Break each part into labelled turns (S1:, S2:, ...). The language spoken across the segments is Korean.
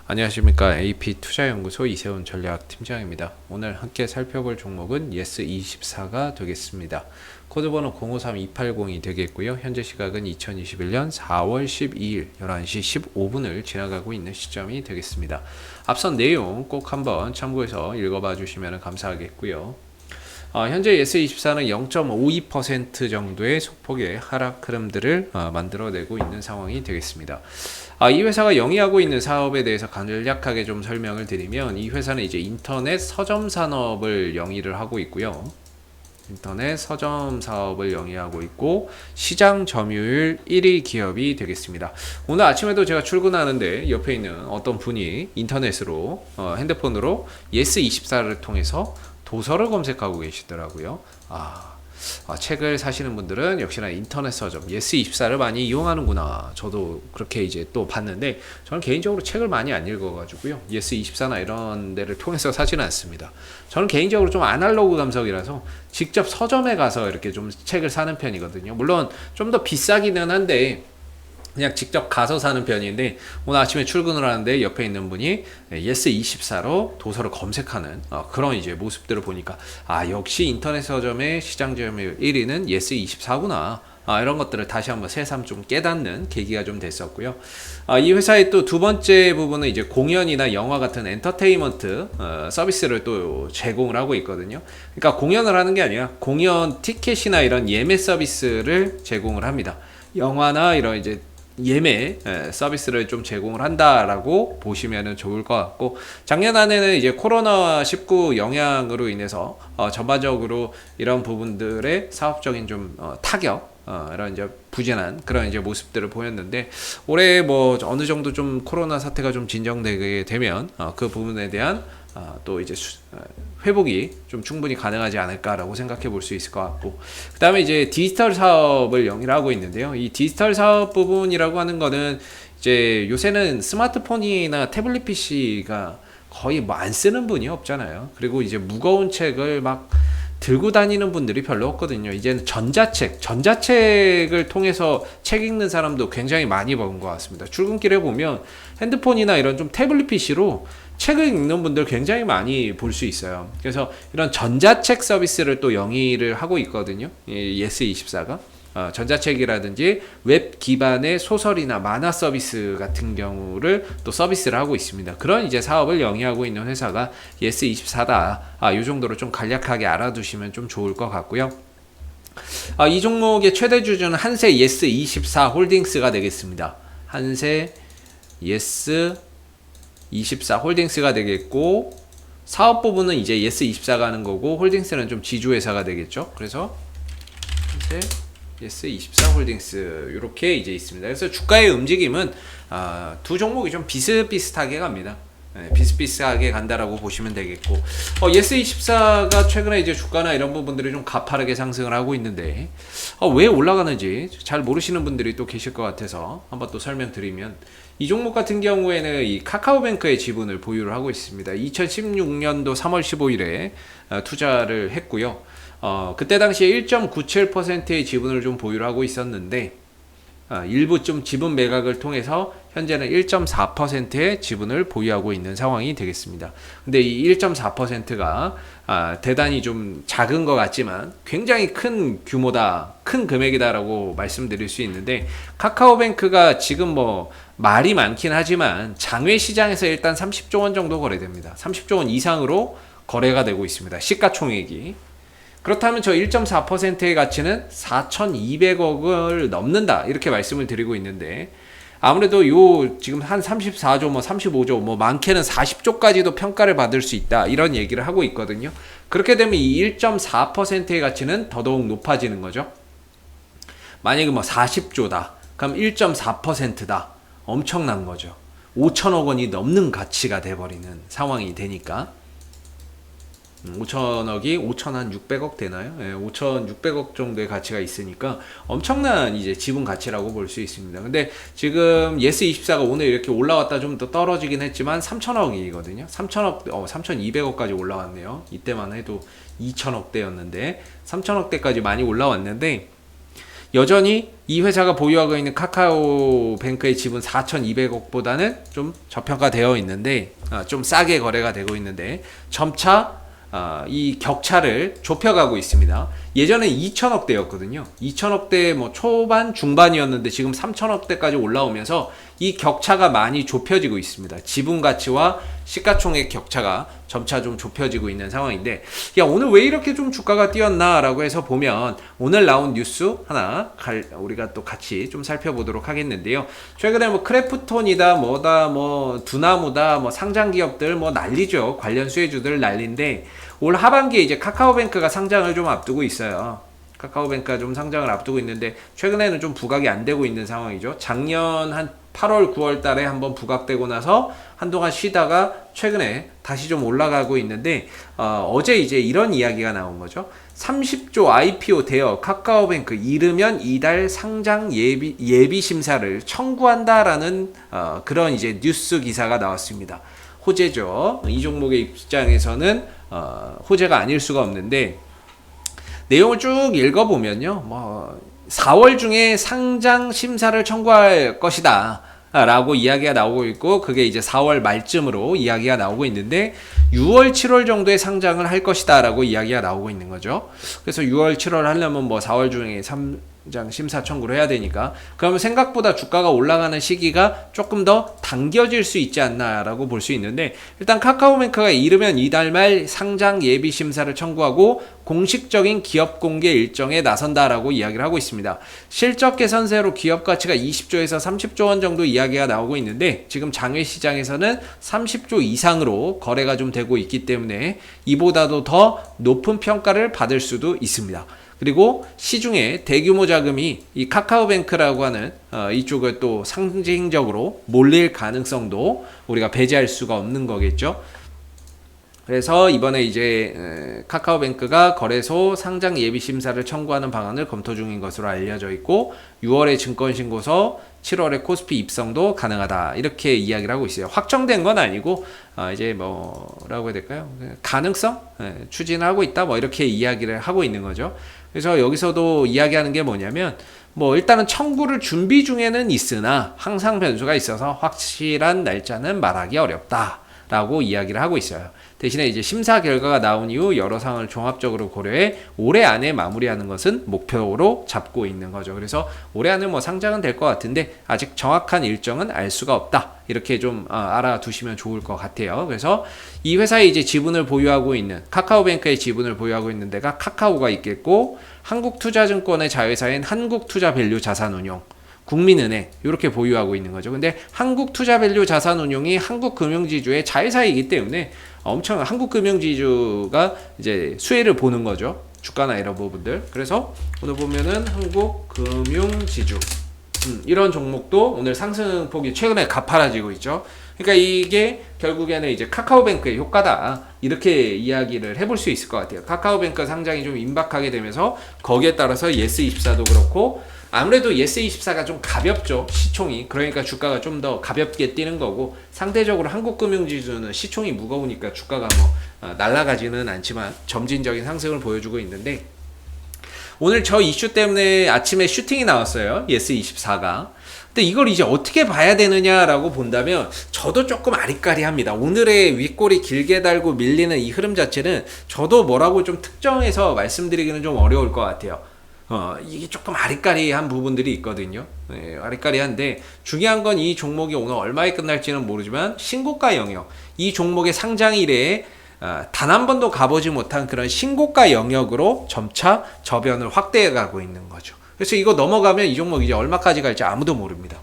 S1: 안녕하십니까. AP투자연구소 이세훈 전략팀장입니다. 오늘 함께 살펴볼 종목은 예스24가 되겠습니다. 코드번호 053280이 되겠고요. 현재 시각은 2021년 4월 12일 11시 15분을 지나가고 있는 시점이 되겠습니다. 앞선 내용 꼭 한번 참고해서 읽어봐 주시면 감사하겠고요. 현재 예스24는 0.52% 정도의 소폭의 하락 흐름들을 만들어내고 있는 상황이 되겠습니다. 이 회사가 영위하고 있는 사업에 대해서 간략하게 좀 설명을 드리면, 이 회사는 이제 인터넷 서점 산업을 영위를 하고 있고요. 인터넷 서점 사업을 영위하고 있고 시장 점유율 1위 기업이 되겠습니다. 오늘 아침에도 제가 출근하는데 옆에 있는 어떤 분이 인터넷으로 핸드폰으로 예스24를 통해서 도서를 검색하고 계시더라고요. 책을 사시는 분들은 역시나 인터넷 서점 예스24를 많이 이용하는구나. 저도 그렇게 이제 또 봤는데, 저는 개인적으로 책을 많이 안 읽어가지고요, 예스24나 이런 데를 통해서 사지는 않습니다. 저는 개인적으로 좀 아날로그 감성이라서 직접 서점에 가서 이렇게 좀 책을 사는 편이거든요. 물론 좀 더 비싸기는 한데 그냥 직접 가서 사는 편인데, 오늘 아침에 출근을 하는데 옆에 있는 분이 예스24로 도서를 검색하는 그런 이제 모습들을 보니까, 역시 인터넷 서점의 시장 점유율 1위는 예스24구나. 이런 것들을 다시 한번 새삼 좀 깨닫는 계기가 좀 됐었고요. 이 회사의 또 두 번째 부분은 이제 공연이나 영화 같은 엔터테인먼트 서비스를 또 제공을 하고 있거든요. 그러니까 공연을 하는 게 아니라 공연 티켓이나 이런 예매 서비스를 제공을 합니다. 영화나 이런 이제 예매 서비스를 좀 제공을 한다라고 보시면 좋을 것 같고, 작년 안에는 이제 코로나19 영향으로 인해서 전반적으로 이런 부분들의 사업적인 좀 타격, 이런 이제 부진한 그런 이제 모습들을 보였는데, 올해 뭐 어느 정도 좀 코로나 사태가 좀 진정되게 되면 그 부분에 대한 또 이제 회복이 좀 충분히 가능하지 않을까라고 생각해 볼 수 있을 것 같고, 그 다음에 이제 디지털 사업을 영위를 하고 있는데요. 이 디지털 사업 부분이라고 하는 거는 이제 요새는 스마트폰이나 태블릿 PC가 거의 뭐 안 쓰는 분이 없잖아요. 그리고 이제 무거운 책을 막 들고 다니는 분들이 별로 없거든요. 이제는 전자책을 통해서 책 읽는 사람도 굉장히 많이 본 것 같습니다. 출근길에 보면 핸드폰이나 이런 좀 태블릿 PC로 책을 읽는 분들 굉장히 많이 볼 수 있어요. 그래서 이런 전자책 서비스를 또 영위를 하고 있거든요, 예스24가. 전자책이라든지 웹 기반의 소설이나 만화 서비스 같은 경우를 또 서비스를 하고 있습니다. 그런 이제 사업을 영위하고 있는 회사가 예스24다. 이 정도로 좀 간략하게 알아두시면 좀 좋을 것 같고요. 이 종목의 최대 주주는 한세 예스24 홀딩스가 되겠습니다. 한세 예스24 홀딩스가 되겠고, 사업 부분은 이제 예스24가 하는 거고, 홀딩스는 좀 지주회사가 되겠죠. 그래서 한세 예스24 홀딩스 이렇게 이제 있습니다. 그래서 주가의 움직임은 두 종목이 좀 비슷비슷하게 갑니다. 비슷비슷하게 간다라고 보시면 되겠고, 예스24가 최근에 이제 주가나 이런 부분들이 좀 가파르게 상승을 하고 있는데, 왜 올라가는지 잘 모르시는 분들이 또 계실 것 같아서 한번 또 설명드리면, 이 종목 같은 경우에는 이 카카오뱅크의 지분을 보유를 하고 있습니다. 2016년도 3월 15일에 투자를 했고요. 그때 당시에 1.97%의 지분을 좀 보유를 하고 있었는데, 일부 좀 지분 매각을 통해서 현재는 1.4%의 지분을 보유하고 있는 상황이 되겠습니다. 근데 이 1.4%가 대단히 좀 작은 것 같지만 굉장히 큰 규모다, 큰 금액이다라고 말씀드릴 수 있는데, 카카오뱅크가 지금 뭐 말이 많긴 하지만 장외 시장에서 일단 30조 원 정도 거래됩니다. 30조 원 이상으로 거래가 되고 있습니다, 시가총액이. 그렇다면 저 1.4%의 가치는 4,200억을 넘는다, 이렇게 말씀을 드리고 있는데, 아무래도 요 지금 한 34조 뭐 35조 뭐 많게는 40조까지도 평가를 받을 수 있다, 이런 얘기를 하고 있거든요. 그렇게 되면 이 1.4%의 가치는 더더욱 높아지는 거죠. 만약에 뭐 40조다 그럼 1.4%다, 엄청난 거죠. 5천억 원이 넘는 가치가 돼버리는 상황이 되니까, 5천억이 5,600억 되나요? 5,600억 정도의 가치가 있으니까 엄청난 이제 지분 가치라고 볼 수 있습니다. 근데 지금 예스24가 오늘 이렇게 올라왔다 좀 더 떨어지긴 했지만 3천억이거든요. 3,200억까지 올라왔네요. 이때만 해도 2천억대였는데 3천억대까지 많이 올라왔는데, 여전히 이 회사가 보유하고 있는 카카오뱅크의 지분 4,200억보다는 좀 저평가되어 있는데 좀 싸게 거래가 되고 있는데 점차 이 격차를 좁혀가고 있습니다. 예전에 2천억대였거든요. 2천억대 뭐 초반 중반이었는데 지금 3천억대까지 올라오면서 이 격차가 많이 좁혀지고 있습니다. 지분 가치와 시가총액 격차가 점차 좀 좁혀지고 있는 상황인데, 야 오늘 왜 이렇게 좀 주가가 뛰었나라고 해서 보면 오늘 나온 뉴스 하나 우리가 또 같이 좀 살펴보도록 하겠는데요. 최근에 뭐 크래프톤이다 뭐다 뭐 두나무다 뭐 상장 기업들 뭐 난리죠. 관련 수혜주들 난리인데, 올 하반기에 이제 카카오뱅크가 상장을 좀 앞두고 있어요. 카카오뱅크가 좀 상장을 앞두고 있는데 최근에는 좀 부각이 안 되고 있는 상황이죠. 작년 한 8월 9월 달에 한번 부각되고 나서 한동안 쉬다가 최근에 다시 좀 올라가고 있는데 어제 이제 이런 이야기가 나온 거죠. 30조 IPO 대여 카카오뱅크 이르면 이달 상장 예비 심사를 청구한다라는 그런 이제 뉴스 기사가 나왔습니다. 호재죠. 이 종목의 입장에서는 호재가 아닐 수가 없는데, 내용을 쭉 읽어보면요, 뭐 4월 중에 상장 심사를 청구할 것이다 라고 이야기가 나오고 있고, 그게 이제 4월 말쯤으로 이야기가 나오고 있는데 6월 7월 정도에 상장을 할 것이다 라고 이야기가 나오고 있는 거죠. 그래서 6월 7월 하려면 뭐 4월 중에 상장 심사 청구를 해야 되니까, 그러면 생각보다 주가가 올라가는 시기가 조금 더 당겨질 수 있지 않나 라고 볼 수 있는데, 일단 카카오뱅크가 이르면 이달 말 상장 예비 심사를 청구하고 공식적인 기업 공개 일정에 나선다라고 이야기를 하고 있습니다. 실적 개선세로 기업 가치가 20조에서 30조 원 정도 이야기가 나오고 있는데, 지금 장외 시장에서는 30조 이상으로 거래가 좀 되고 있기 때문에 이보다도 더 높은 평가를 받을 수도 있습니다. 그리고 시중에 대규모 자금이 이 카카오뱅크라고 하는 이쪽을 또 상징적으로 몰릴 가능성도 우리가 배제할 수가 없는 거겠죠. 그래서 이번에 이제 카카오뱅크가 거래소 상장 예비 심사를 청구하는 방안을 검토 중인 것으로 알려져 있고, 6월에 증권신고서, 7월에 코스피 입성도 가능하다 이렇게 이야기를 하고 있어요. 확정된 건 아니고 이제 뭐라고 해야 될까요? 가능성 추진하고 있다 뭐 이렇게 이야기를 하고 있는 거죠. 그래서 여기서도 이야기하는 게 뭐냐면, 뭐 일단은 청구를 준비 중에는 있으나 항상 변수가 있어서 확실한 날짜는 말하기 어렵다 라고 이야기를 하고 있어요. 대신에 이제 심사 결과가 나온 이후 여러 사항을 종합적으로 고려해 올해 안에 마무리하는 것은 목표로 잡고 있는 거죠. 그래서 올해 안에 뭐 상장은 될 것 같은데 아직 정확한 일정은 알 수가 없다. 이렇게 좀 알아두시면 좋을 것 같아요. 그래서 이 회사에 이제 지분을 보유하고 있는, 카카오뱅크의 지분을 보유하고 있는 데가 카카오가 있겠고, 한국투자증권의 자회사인 한국투자밸류 자산운용, 국민은행 이렇게 보유하고 있는 거죠. 근데 한국투자밸류 자산운용이 한국금융지주의 자회사이기 때문에 엄청 한국금융지주가 이제 수혜를 보는 거죠. 주가나 이런 부분들. 그래서 오늘 보면은 한국금융지주 이런 종목도 오늘 상승폭이 최근에 가파라지고 있죠. 그러니까 이게 결국에는 이제 카카오뱅크의 효과다 이렇게 이야기를 해볼 수 있을 것 같아요. 카카오뱅크 상장이 좀 임박하게 되면서 거기에 따라서 예스24도 그렇고, 아무래도 예스24가 좀 가볍죠, 시총이. 그러니까 주가가 좀 더 가볍게 뛰는 거고, 상대적으로 한국금융지수는 시총이 무거우니까 주가가 뭐 날아가지는 않지만 점진적인 상승을 보여주고 있는데, 오늘 저 이슈 때문에 아침에 슈팅이 나왔어요, 예스24가. 근데 이걸 이제 어떻게 봐야 되느냐라고 본다면 저도 조금 아리까리합니다. 오늘의 윗골이 길게 달고 밀리는 이 흐름 자체는 저도 뭐라고 좀 특정해서 말씀드리기는 좀 어려울 것 같아요. 이게 조금 아리까리한 부분들이 있거든요. 네, 아리까리한데 중요한 건 이 종목이 오늘 얼마에 끝날지는 모르지만 신고가 영역, 이 종목의 상장 이래에 단 한 번도 가보지 못한 그런 신고가 영역으로 점차 저변을 확대해 가고 있는 거죠. 그래서 이거 넘어가면 이 종목 이제 얼마까지 갈지 아무도 모릅니다.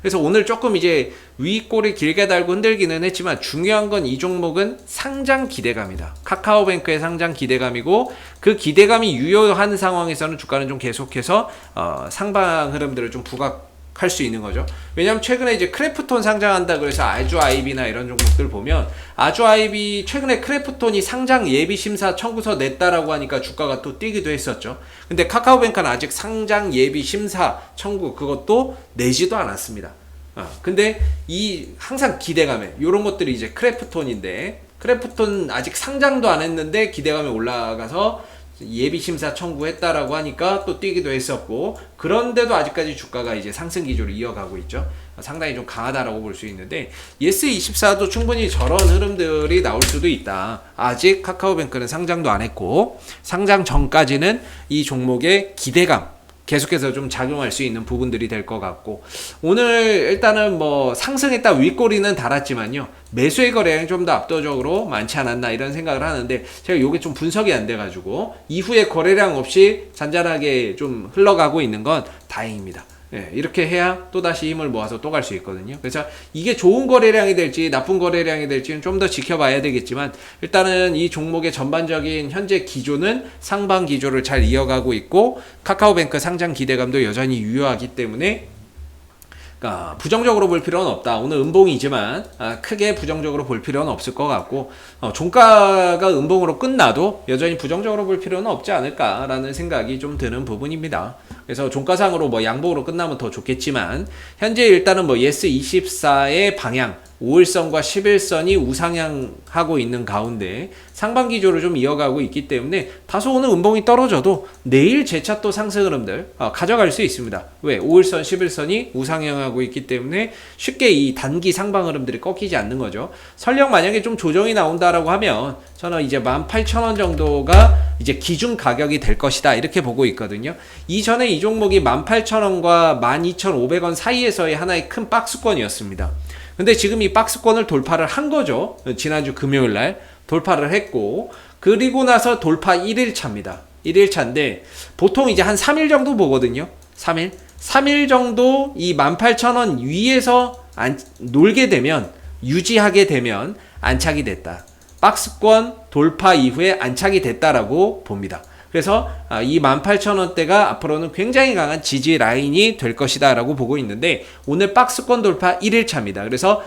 S1: 그래서 오늘 조금 이제 윗골이 길게 달고 흔들기는 했지만 중요한 건 이 종목은 상장 기대감이다. 카카오뱅크의 상장 기대감이고, 그 기대감이 유효한 상황에서는 주가는 좀 계속해서 상방 흐름들을 좀 부각할 수 있는 거죠. 왜냐하면 최근에 이제 크래프톤 상장한다 그래서 아주아이비나 이런 종목들 보면, 아주아이비 최근에 크래프톤이 상장 예비 심사 청구서 냈다라고 하니까 주가가 또 뛰기도 했었죠. 근데 카카오뱅크는 아직 상장 예비 심사 청구 그것도 내지도 않았습니다. 근데 이 항상 기대감에 요런 것들이 이제 크래프톤인데, 크래프톤 아직 상장도 안 했는데 기대감이 올라가서 예비심사 청구했다라고 하니까 또 뛰기도 했었고, 그런데도 아직까지 주가가 이제 상승 기조를 이어가고 있죠. 상당히 좀 강하다라고 볼 수 있는데, 예스24도 충분히 저런 흐름들이 나올 수도 있다. 아직 카카오뱅크는 상장도 안 했고, 상장 전까지는 이 종목의 기대감 계속해서 좀 작용할 수 있는 부분들이 될 것 같고, 오늘 일단은 뭐 상승했다 윗꼬리는 달았지만요, 매수의 거래량이 좀 더 압도적으로 많지 않았나 이런 생각을 하는데, 제가 요게 좀 분석이 안 돼가지고 이후에 거래량 없이 잔잔하게 좀 흘러가고 있는 건 다행입니다. 예, 이렇게 해야 또다시 힘을 모아서 또 갈 수 있거든요. 그래서 이게 좋은 거래량이 될지 나쁜 거래량이 될지는 좀 더 지켜봐야 되겠지만, 일단은 이 종목의 전반적인 현재 기조는 상방 기조를 잘 이어가고 있고, 카카오뱅크 상장 기대감도 여전히 유효하기 때문에 부정적으로 볼 필요는 없다. 오늘 음봉이지만 크게 부정적으로 볼 필요는 없을 것 같고, 종가가 음봉으로 끝나도 여전히 부정적으로 볼 필요는 없지 않을까라는 생각이 좀 드는 부분입니다. 그래서 종가상으로 뭐 양봉으로 끝나면 더 좋겠지만, 현재 일단은 뭐 예스24의 방향 5일선과 11선이 우상향하고 있는 가운데 상반 기조를 좀 이어가고 있기 때문에, 다소 오늘 음봉이 떨어져도 내일 재차 또 상승 흐름들 가져갈 수 있습니다. 왜? 5일선, 11선이 우상향하고 있기 때문에 쉽게 이 단기 상방 흐름들이 꺾이지 않는 거죠. 설령 만약에 좀 조정이 나온다라고 하면 저는 이제 18,000원 정도가 이제 기준 가격이 될 것이다, 이렇게 보고 있거든요. 이전에 이 종목이 18,000원과 12,500원 사이에서의 하나의 큰 박스권이었습니다. 근데 지금 이 박스권을 돌파를 한 거죠. 지난주 금요일날 돌파를 했고, 그리고 나서 돌파 1일차입니다. 1일차인데 보통 이제 한 3일 정도 보거든요. 3일 정도 이 18,000원 위에서 놀게 되면, 유지하게 되면 안착이 됐다. 박스권 돌파 이후에 안착이 됐다라고 봅니다. 그래서 이 18,000원대가 앞으로는 굉장히 강한 지지 라인이 될 것이다 라고 보고 있는데, 오늘 박스권 돌파 1일차입니다. 그래서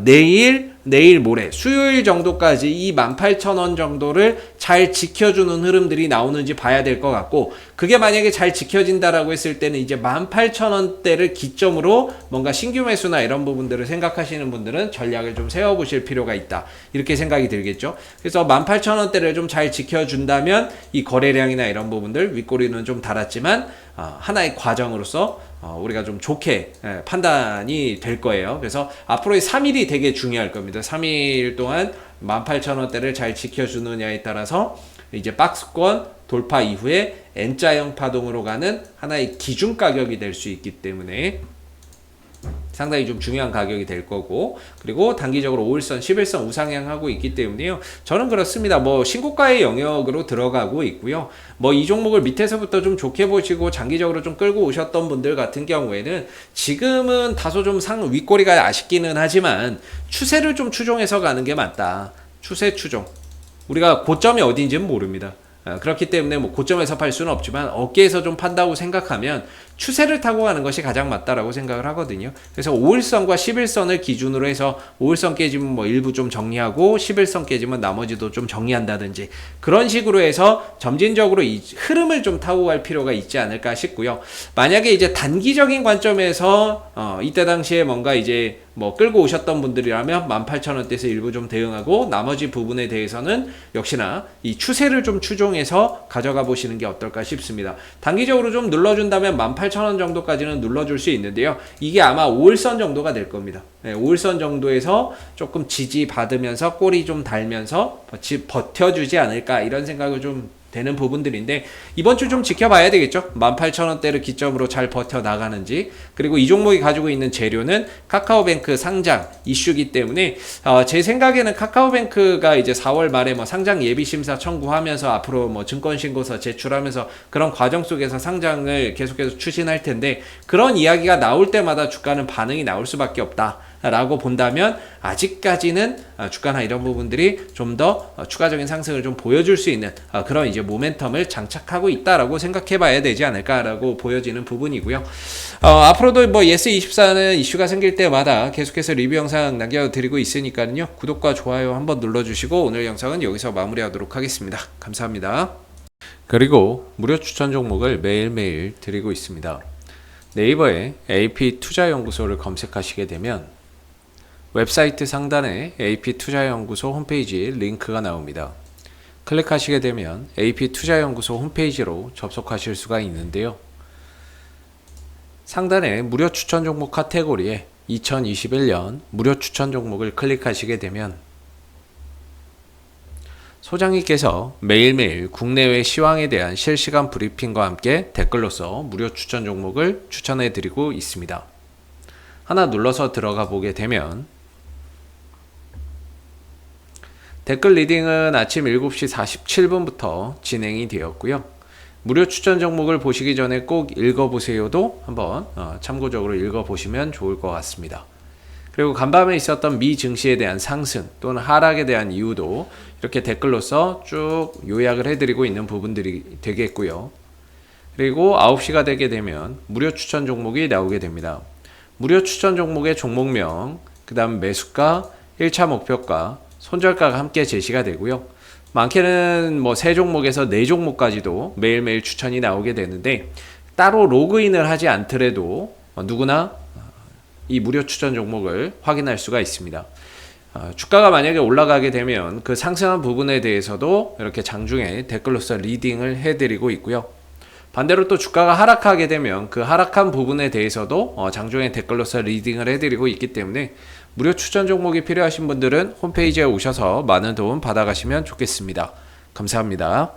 S1: 내일 모레 수요일 정도까지 이 18,000원 정도를 잘 지켜주는 흐름들이 나오는지 봐야 될 것 같고, 그게 만약에 잘 지켜진다라고 했을 때는 이제 18,000원대를 기점으로 뭔가 신규 매수나 이런 부분들을 생각하시는 분들은 전략을 좀 세워보실 필요가 있다, 이렇게 생각이 들겠죠. 그래서 18,000원대를 좀 잘 지켜준다면 이 거래량이나 이런 부분들 윗꼬리는 좀 달았지만 하나의 과정으로서 우리가 좀 좋게 판단이 될 거예요. 그래서 앞으로의 3일이 되게 중요할 겁니다. 3일 동안 18,000원대를 잘 지켜주느냐에 따라서 이제 박스권 돌파 이후에 N자형 파동으로 가는 하나의 기준 가격이 될 수 있기 때문에 상당히 좀 중요한 가격이 될 거고, 그리고 단기적으로 5일선, 11선 우상향하고 있기 때문에요. 저는 그렇습니다. 뭐 신고가의 영역으로 들어가고 있고요. 뭐 이 종목을 밑에서부터 좀 좋게 보시고 장기적으로 좀 끌고 오셨던 분들 같은 경우에는 지금은 다소 좀 윗꼬리가 아쉽기는 하지만 추세를 좀 추종해서 가는 게 맞다. 추세 추종. 우리가 고점이 어딘지는 모릅니다. 그렇기 때문에 뭐 고점에서 팔 수는 없지만 어깨에서 좀 판다고 생각하면 추세를 타고 가는 것이 가장 맞다라고 생각을 하거든요. 그래서 5일선과 11선을 기준으로 해서 5일선 깨지면 뭐 일부 좀 정리하고 11선 깨지면 나머지도 좀 정리한다든지, 그런 식으로 해서 점진적으로 이 흐름을 좀 타고 갈 필요가 있지 않을까 싶고요. 만약에 이제 단기적인 관점에서 이때 당시에 뭔가 이제 뭐 끌고 오셨던 분들이라면 18,000원대에서 일부 좀 대응하고, 나머지 부분에 대해서는 역시나 이 추세를 좀 추종해서 가져가 보시는 게 어떨까 싶습니다. 단기적으로 좀 눌러준다면 18,000원 정도까지는 눌러줄 수 있는데요. 이게 아마 5일선 정도가 될 겁니다. 5일선 정도에서 조금 지지받으면서 꼬리 좀 달면서 버텨주지 않을까, 이런 생각을 좀 되는 부분들인데, 이번 주 좀 지켜봐야 되겠죠. 18,000원대를 기점으로 잘 버텨나가는지, 그리고 이 종목이 가지고 있는 재료는 카카오뱅크 상장 이슈기 때문에 제 생각에는 카카오뱅크가 이제 4월 말에 뭐 상장 예비심사 청구하면서 앞으로 뭐 증권신고서 제출하면서 그런 과정 속에서 상장을 계속해서 추진할 텐데, 그런 이야기가 나올 때마다 주가는 반응이 나올 수밖에 없다 라고 본다면, 아직까지는 주가나 이런 부분들이 좀 더 추가적인 상승을 좀 보여줄 수 있는 그런 이제 모멘텀을 장착하고 있다라고 생각해 봐야 되지 않을까라고 보여지는 부분이고요. 앞으로도 뭐 예스24는 이슈가 생길 때마다 계속해서 리뷰 영상 남겨드리고 있으니까요. 구독과 좋아요 한번 눌러주시고, 오늘 영상은 여기서 마무리하도록 하겠습니다. 감사합니다. 그리고 무료 추천 종목을 매일매일 드리고 있습니다. 네이버에 AP투자연구소를 검색하시게 되면 웹사이트 상단에 AP투자연구소 홈페이지 링크가 나옵니다. 클릭하시게 되면 AP투자연구소 홈페이지로 접속하실 수가 있는데요. 상단에 무료 추천 종목 카테고리에 2021년 무료 추천 종목을 클릭하시게 되면 소장님께서 매일매일 국내외 시황에 대한 실시간 브리핑과 함께 댓글로서 무료 추천 종목을 추천해 드리고 있습니다. 하나 눌러서 들어가 보게 되면 댓글 리딩은 아침 7시 47분부터 진행이 되었고요. 무료 추천 종목을 보시기 전에 꼭 읽어보세요도 한번 참고적으로 읽어보시면 좋을 것 같습니다. 그리고 간밤에 있었던 미 증시에 대한 상승 또는 하락에 대한 이유도 이렇게 댓글로서 쭉 요약을 해드리고 있는 부분들이 되겠고요. 그리고 9시가 되게 되면 무료 추천 종목이 나오게 됩니다. 무료 추천 종목의 종목명, 그 다음 매수가, 1차 목표가, 손절가가 함께 제시가 되고요. 많게는 뭐 3종목에서 4종목까지도 매일매일 추천이 나오게 되는데 따로 로그인을 하지 않더라도 누구나 이 무료 추천 종목을 확인할 수가 있습니다. 주가가 만약에 올라가게 되면 그 상승한 부분에 대해서도 이렇게 장중에 댓글로서 리딩을 해드리고 있고요. 반대로 또 주가가 하락하게 되면 그 하락한 부분에 대해서도 장중에 댓글로서 리딩을 해드리고 있기 때문에 무료 추천 종목이 필요하신 분들은 홈페이지에 오셔서 많은 도움 받아가시면 좋겠습니다. 감사합니다.